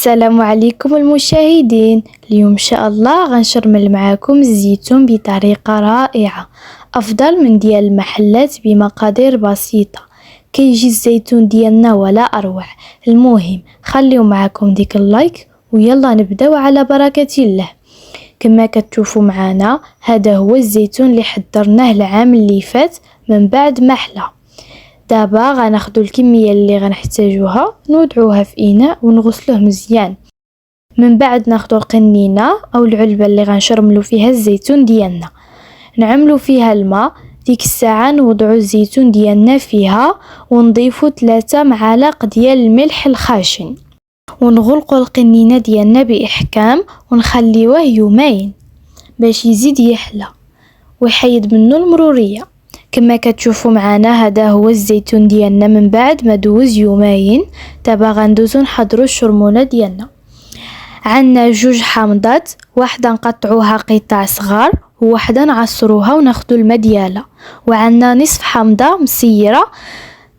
السلام عليكم المشاهدين. اليوم ان شاء الله غنشرمل معاكم الزيتون بطريقة رائعة افضل من ديال المحلات بمقادير بسيطة. كيجي الزيتون ديالنا ولا اروع. المهم خليو معاكم ديك اللايك ويلا نبداو على بركة الله. كما كتشوفوا معنا هذا هو الزيتون اللي حضرناه العام اللي فات من بعد ما حلا. دابا غناخدو الكميه اللي غنحتاجوها نوضعوها في اناء ونغسلوه مزيان. من بعد ناخدو القنينه او العلبه اللي غنشرملو فيها الزيتون ديالنا، نعملو فيها الماء. ديك الساعه نوضعو الزيتون ديالنا فيها ونضيفو 3 معالق ديال الملح الخاشن ونغلقو القنينه ديالنا باحكام ونخليوه يومين باش يزيد يحلى ويحيد منه المروريه. كما كتشوفوا معنا هذا هو الزيتون ديالنا من بعد ما دوز يومين. دابا غندوزو نحضروا الشرمونه ديالنا. عندنا 2 حامضات، واحده نقطعوها قطع صغار وواحده نعصروها وناخدو الماء ديالها، وعندنا نصف حامضه مسيره.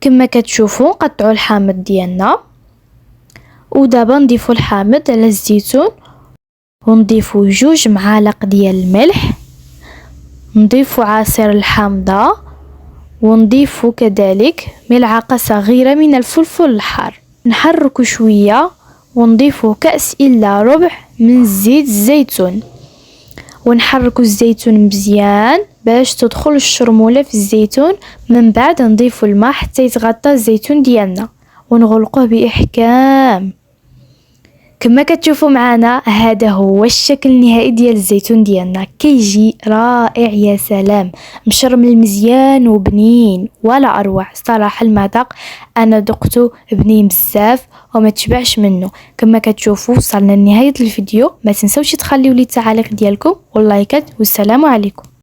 كما كتشوفوا نقطعوا الحامض ديالنا ودابا نضيفوا الحامض على الزيتون ونضيفوا 2 معالق ديال الملح، نضيفوا عصير الحامضه ونضيفوا كذلك ملعقة صغيرة من الفلفل الحار. نحركو شوية ونضيفوا كأس إلا ربع من زيت الزيتون ونحركو الزيتون مزيان باش تدخل الشرمولة في الزيتون. من بعد نضيفوا الماء حتى يتغطى الزيتون ديالنا ونغلقوه بإحكام. كما كتشوفوا معنا هذا هو الشكل النهائي ديال الزيتون ديالنا، كيجي رائع يا سلام، مشرمل مزيان وبنين ولا اروع. صراحه المذاق انا ذقته بنين بزاف وما تشبعش منه. كما كتشوفوا وصلنا لنهايه الفيديو، ما تنسوش تخليو لي التعاليق ديالكم واللايكات، والسلام عليكم.